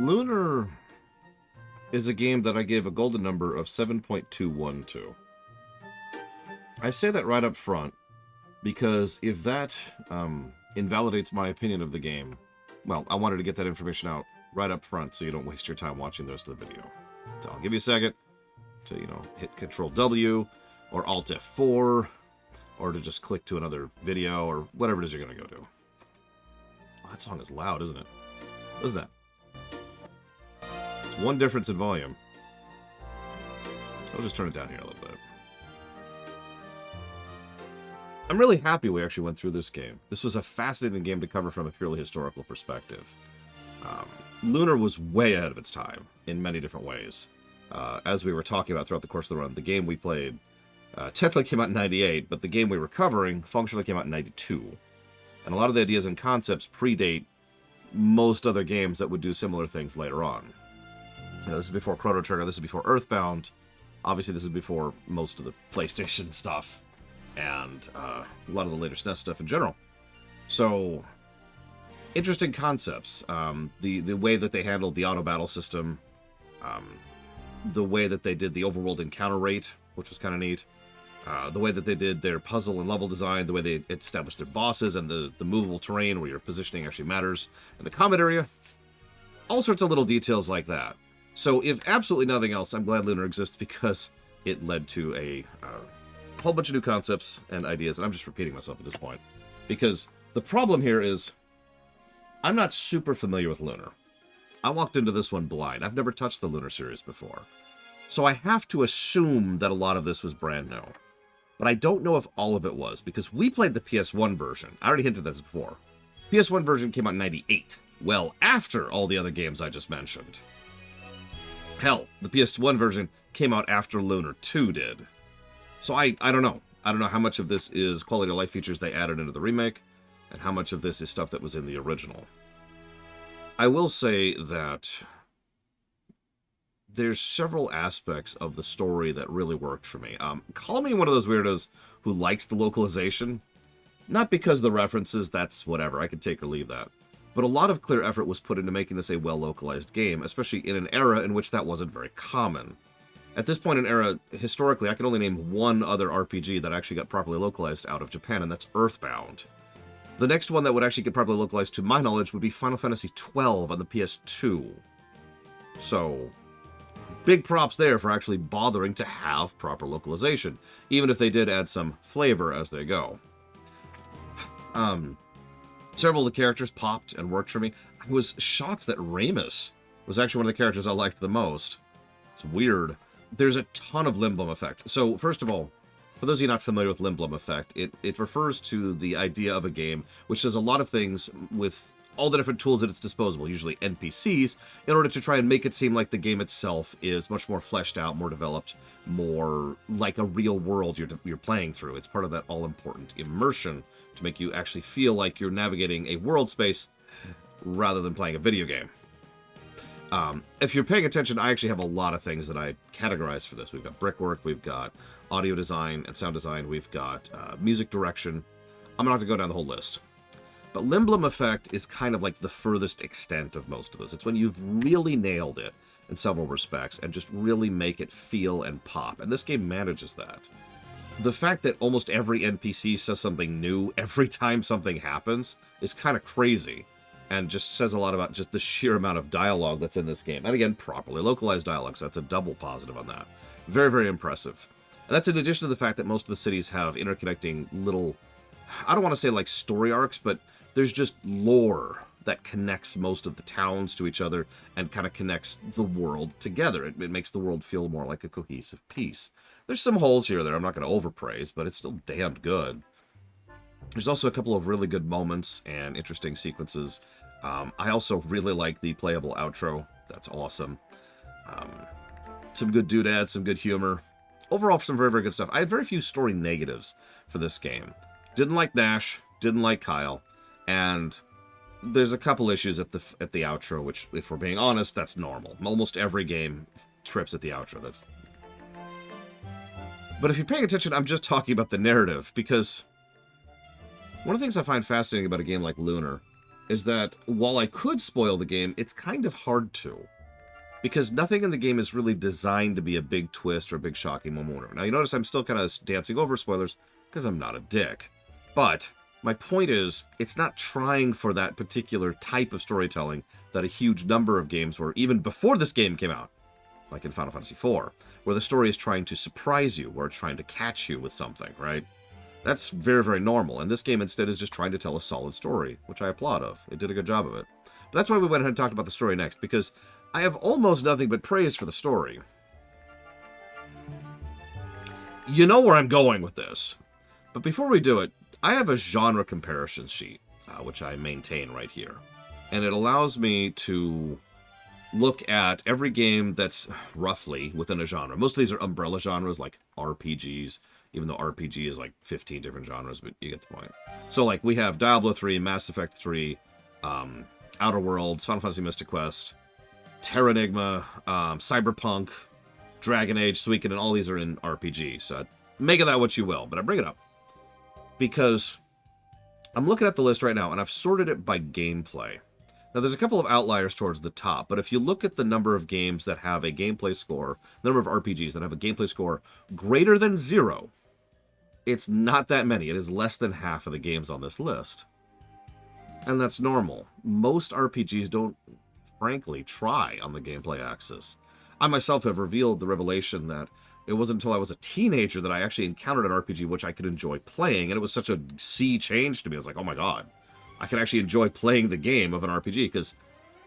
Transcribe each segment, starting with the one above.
Lunar is a game that I gave a golden number of 7.21 to. I say that right up front because if that invalidates my opinion of the game, well, I wanted to get that information out right up front so you don't waste your time watching the rest of the video. So I'll give you a second to, hit Control W or Alt F4 or to just click to another video or whatever it is you're going to go do. Oh, that song is loud, isn't it? Listen to that. It's one difference in volume. I'll just turn it down here a little bit. I'm really happy we actually went through this game. This was a fascinating game to cover from a purely historical perspective. Lunar was way ahead of its time in many different ways. As we were talking about throughout the course of the run, the game we played technically came out in 98, but the game we were covering functionally came out in 92. And a lot of the ideas and concepts predate most other games that would do similar things later on. This is before Chrono Trigger, this is before Earthbound. Obviously, this is before most of the PlayStation stuff and a lot of the later SNES stuff in general. So, interesting concepts. The way that they handled the auto battle system, the way that they did the overworld encounter rate, which was kind of neat. The way that they did their puzzle and level design, the way they established their bosses and the movable terrain where your positioning actually matters, and the combat area. All sorts of little details like that. So if absolutely nothing else, I'm glad Lunar exists because it led to a whole bunch of new concepts and ideas, and I'm just repeating myself at this point. Because the problem here is, I'm not super familiar with Lunar. I walked into this one blind. I've never touched the Lunar series before. So I have to assume that a lot of this was brand new. But I don't know if all of it was, because we played the PS1 version. I already hinted this before. PS1 version came out in 98. Well, after all the other games I just mentioned. Hell, the PS1 version came out after Lunar 2 did. So I don't know. I don't know how much of this is quality of life features they added into the remake, and how much of this is stuff that was in the original. I will say that there's several aspects of the story that really worked for me. Call me one of those weirdos who likes the localization. Not because the references, that's whatever, I could take or leave that. But a lot of clear effort was put into making this a well-localized game, especially in an era in which that wasn't very common. At this point in era, historically, I can only name one other RPG that actually got properly localized out of Japan, and that's Earthbound. The next one that would actually get properly localized, to my knowledge, would be Final Fantasy XII on the PS2. So, big props there for actually bothering to have proper localization, even if they did add some flavor as they go. Several of the characters popped and worked for me. I was shocked that Ramus was actually one of the characters I liked the most. It's weird. There's a ton of Limblom effect. So, first of all, for those of you not familiar with Limblom effect, it refers to the idea of a game which does a lot of things with all the different tools at its disposal, usually NPCs, in order to try and make it seem like the game itself is much more fleshed out, more developed, more like a real world you're playing through. It's part of that all-important immersion to make you actually feel like you're navigating a world space rather than playing a video game. If you're paying attention, I actually have a lot of things that I categorize for this. We've got brickwork, we've got audio design and sound design, we've got music direction. I'm not going to go down the whole list. But Limblom effect is kind of like the furthest extent of most of those. It's when you've really nailed it in several respects and just really make it feel and pop. And this game manages that. The fact that almost every NPC says something new every time something happens is kind of crazy. And just says a lot about just the sheer amount of dialogue that's in this game. And again, properly localized dialogue, so that's a double positive on that. Very, very impressive. And that's in addition to the fact that most of the cities have interconnecting little, I don't want to say like story arcs, but there's just lore that connects most of the towns to each other and kind of connects the world together. It makes the world feel more like a cohesive piece. There's some holes here or there I'm not going to overpraise, but it's still damned good. There's also a couple of really good moments and interesting sequences. I also really like the playable outro. That's awesome. Some good doodads, some good humor. Overall, some very, very good stuff. I had very few story negatives for this game. Didn't like Nash, didn't like Kyle, and there's a couple issues at the outro, which, if we're being honest, that's normal. Almost every game trips at the outro. But if you're paying attention, I'm just talking about the narrative, because one of the things I find fascinating about a game like Lunar is that while I could spoil the game, it's kind of hard to. Because nothing in the game is really designed to be a big twist or a big shocking moment. Now, you notice I'm still kind of dancing over spoilers because I'm not a dick. But my point is, it's not trying for that particular type of storytelling that a huge number of games were, even before this game came out, like in Final Fantasy IV, where the story is trying to surprise you, where it's trying to catch you with something, right? That's very, very normal. And this game instead is just trying to tell a solid story, which I applaud of. It did a good job of it. But that's why we went ahead and talked about the story next, because I have almost nothing but praise for the story. You know where I'm going with this. But before we do it, I have a genre comparison sheet, which I maintain right here. And it allows me to look at every game that's roughly within a genre. Most of these are umbrella genres like RPGs, even though RPG is like 15 different genres, but you get the point. So like we have Diablo 3, Mass Effect 3, Outer Worlds, Final Fantasy Mystic Quest, Terranigma, Cyberpunk, Dragon Age, Suikoden, and all these are in RPG. So make of that what you will, but I bring it up because I'm looking at the list right now, and I've sorted it by gameplay. Now, there's a couple of outliers towards the top, but if you look at the number of games that have a gameplay score, the number of RPGs that have a gameplay score greater than 0, it's not that many. It is less than half of the games on this list. And that's normal. Most RPGs don't, frankly, try on the gameplay axis. I myself have revealed the revelation that it wasn't until I was a teenager that I actually encountered an RPG which I could enjoy playing, and it was such a sea change to me. I was like, oh my god, I can actually enjoy playing the game of an RPG, because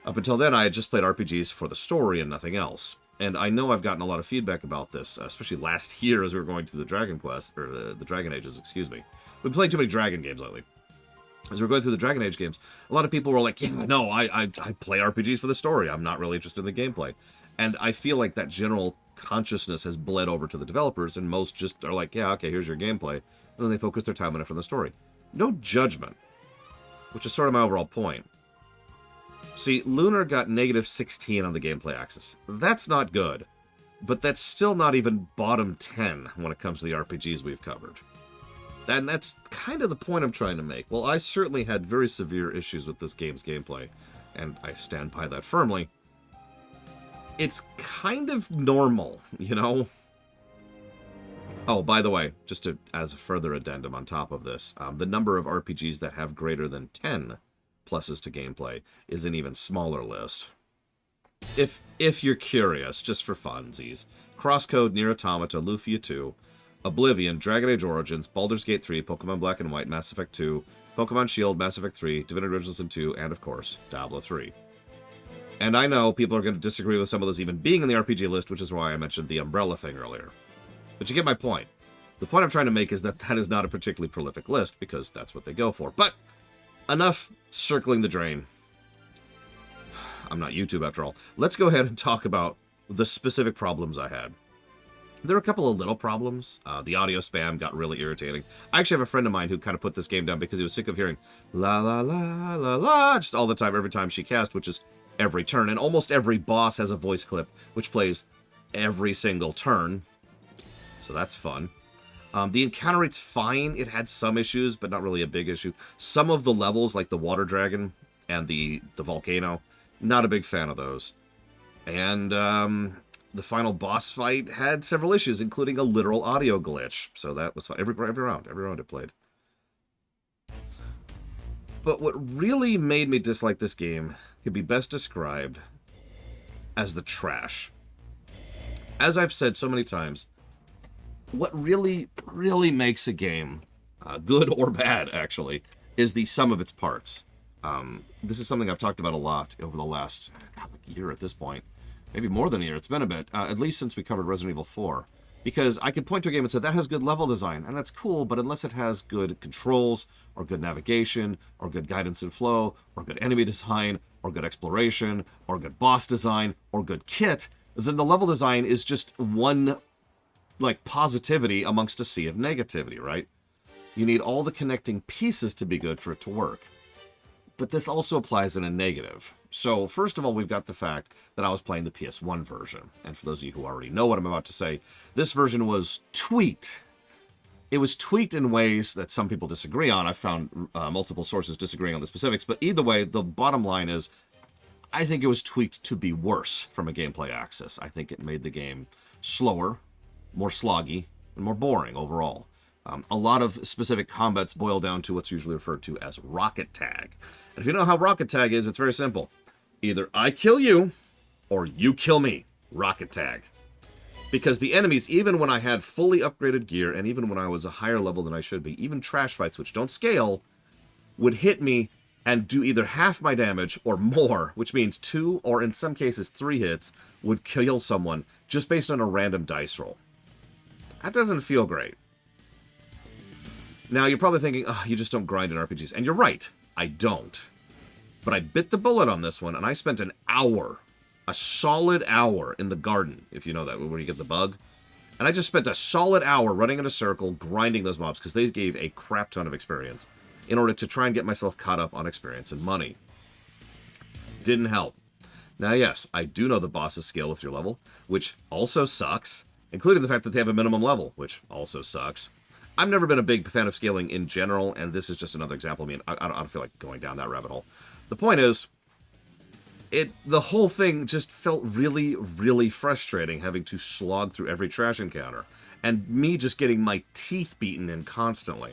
up until then I had just played RPGs for the story and nothing else. And I know I've gotten a lot of feedback about this, especially last year as we were going through the Dragon Quest, or the Dragon Ages, excuse me. We've been playing too many Dragon games lately. As we're going through the Dragon Age games, a lot of people were like, yeah, no, I play RPGs for the story. I'm not really interested in the gameplay. And I feel like that general consciousness has bled over to the developers, and most just are like, yeah, okay, here's your gameplay. And then they focus their time on it from the story. No judgment, which is sort of my overall point. See, Lunar got -16 on the gameplay axis. That's not good, but that's still not even bottom 10 when it comes to the RPGs we've covered. And that's kind of the point I'm trying to make. Well, I certainly had very severe issues with this game's gameplay, and I stand by that firmly. It's kind of normal, you know? Oh, by the way, just as a further addendum on top of this, the number of RPGs that have greater than 10 pluses to gameplay is an even smaller list. If you're curious, just for funsies, Crosscode, Nier Automata, Lufia 2, Oblivion, Dragon Age Origins, Baldur's Gate 3, Pokemon Black and White, Mass Effect 2, Pokemon Shield, Mass Effect 3, Divinity Original Sin 2, and of course, Diablo 3. And I know people are going to disagree with some of those even being in the RPG list, which is why I mentioned the umbrella thing earlier. But you get my point. The point I'm trying to make is that that is not a particularly prolific list, because that's what they go for. But enough circling the drain. I'm not YouTube after all. Let's go ahead and talk about the specific problems I had. There are a couple of little problems. The audio spam got really irritating. I actually have a friend of mine who kind of put this game down because he was sick of hearing la la la la la just all the time, every time she cast, which is every turn. And almost every boss has a voice clip which plays every single turn. So that's fun. The encounter rate's fine. It had some issues, but not really a big issue. Some of the levels, like the water dragon and the volcano, not a big fan of those. And the final boss fight had several issues, including a literal audio glitch. So that was fine. Every round it played. But what really made me dislike this game could be best described as the trash. As I've said so many times, what really, really makes a game, good or bad, actually, is the sum of its parts. This is something I've talked about a lot over the last, like a year at this point. Maybe more than a year. It's been a bit, at least since we covered Resident Evil 4. Because I could point to a game and say, that has good level design, and that's cool, but unless it has good controls, or good navigation, or good guidance and flow, or good enemy design, or good exploration, or good boss design, or good kit, then the level design is just one, like, positivity amongst a sea of negativity, right? You need all the connecting pieces to be good for it to work. But this also applies in a negative. So, first of all, we've got the fact that I was playing the PS1 version. And for those of you who already know what I'm about to say, this version was tweaked It was tweaked in ways that some people disagree on. I found multiple sources disagreeing on the specifics, but either way, the bottom line is, I think it was tweaked to be worse from a gameplay axis. I think it made the game slower, more sloggy, and more boring overall. A lot of specific combats boil down to what's usually referred to as rocket tag. And if you know how rocket tag is, it's very simple. Either I kill you, or you kill me. Rocket tag. Because the enemies, even when I had fully upgraded gear, and even when I was a higher level than I should be, even trash fights, which don't scale, would hit me and do either half my damage or more, which means 2 or in some cases 3 hits would kill someone just based on a random dice roll. That doesn't feel great. Now, you're probably thinking, oh, you just don't grind in RPGs. And you're right, I don't. But I bit the bullet on this one, and I spent an hour, a solid hour in the garden, if you know that, where you get the bug. And I just spent a solid hour running in a circle, grinding those mobs, because they gave a crap ton of experience, in order to try and get myself caught up on experience and money. Didn't help. Now, yes, I do know the bosses scale with your level, which also sucks, including the fact that they have a minimum level, which also sucks. I've never been a big fan of scaling in general, and this is just another example. I mean, I don't feel like going down that rabbit hole. The point is, the whole thing just felt really, really frustrating, having to slog through every trash encounter, and me just getting my teeth beaten in constantly.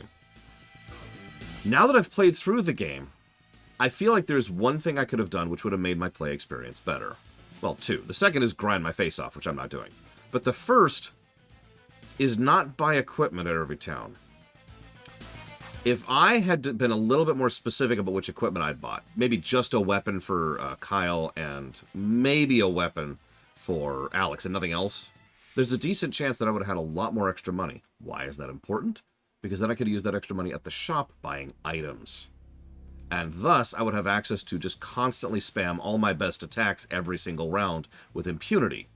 Now that I've played through the game, I feel like there's one thing I could have done which would have made my play experience better. Well, 2. The second is grind my face off, which I'm not doing. But the first is not buy equipment at every town. If I had been a little bit more specific about which equipment I'd bought, maybe just a weapon for Kyle and maybe a weapon for Alex and nothing else, there's a decent chance that I would have had a lot more extra money. Why is that important? Because then I could use that extra money at the shop buying items. And thus, I would have access to just constantly spam all my best attacks every single round with impunity.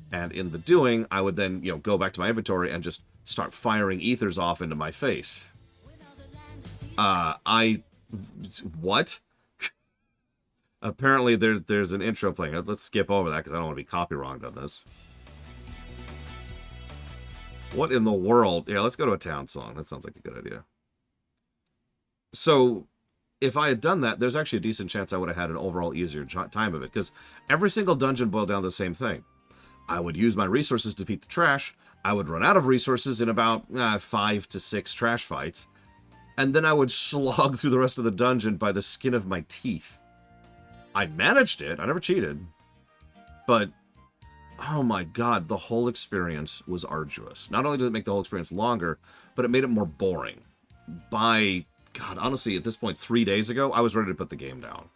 And in the doing, I would then, go back to my inventory and just start firing ethers off into my face. What? Apparently there's an intro playing. Let's skip over that because I don't want to be copy-wronged on this. What in the world? Yeah, let's go to a town song. That sounds like a good idea. So, if I had done that, there's actually a decent chance I would have had an overall easier time of it, because every single dungeon boiled down to the same thing. I would use my resources to defeat the trash. I would run out of resources in about 5 to 6 trash fights. And then I would slog through the rest of the dungeon by the skin of my teeth. I managed it. I never cheated. But, oh my god, the whole experience was arduous. Not only did it make the whole experience longer, but it made it more boring. By, god, honestly, at this point, 3 days ago, I was ready to put the game down.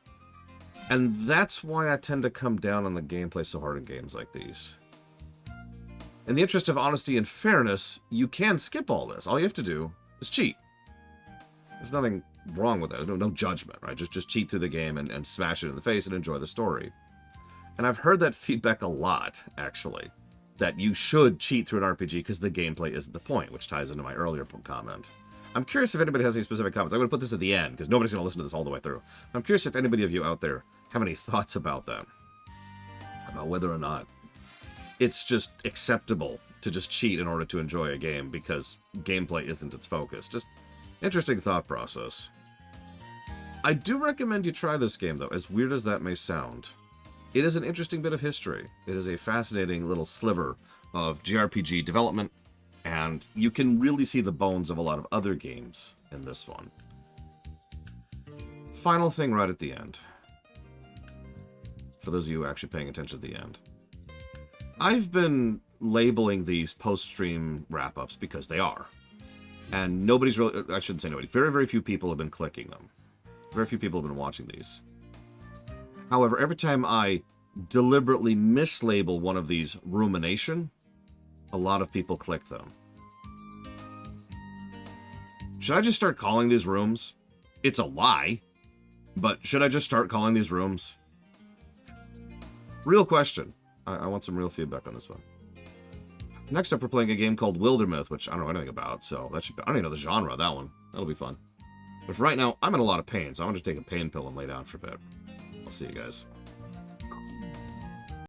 And that's why I tend to come down on the gameplay so hard in games like these. In the interest of honesty and fairness, you can skip all this. All you have to do is cheat. There's nothing wrong with that. There's no judgment, right? Just cheat through the game and smash it in the face and enjoy the story. And I've heard that feedback a lot, actually. That you should cheat through an RPG because the gameplay isn't the point, which ties into my earlier comment. I'm curious if anybody has any specific comments. I'm going to put this at the end because nobody's going to listen to this all the way through. I'm curious if anybody of you out there have any thoughts about that. About whether or not it's just acceptable to just cheat in order to enjoy a game because gameplay isn't its focus. Just interesting thought process. I do recommend you try this game, though, as weird as that may sound. It is an interesting bit of history. It is a fascinating little sliver of JRPG development, and you can really see the bones of a lot of other games in this one. Final thing right at the end. For those of you actually paying attention at the end. I've been labeling these post-stream wrap-ups because they are. And nobody's really... I shouldn't say nobody. Very, very few people have been clicking them. Very few people have been watching these. However, every time I deliberately mislabel one of these rumination, a lot of people click them. Should I just start calling these rooms? It's a lie, but should I just start calling these rooms? Real question. I want some real feedback on this one. Next up, we're playing a game called Wildermyth, which I don't know anything about, so that should be... I don't even know the genre of that one. That'll be fun. But for right now, I'm in a lot of pain, so I'm going to take a pain pill and lay down for a bit. I'll see you guys.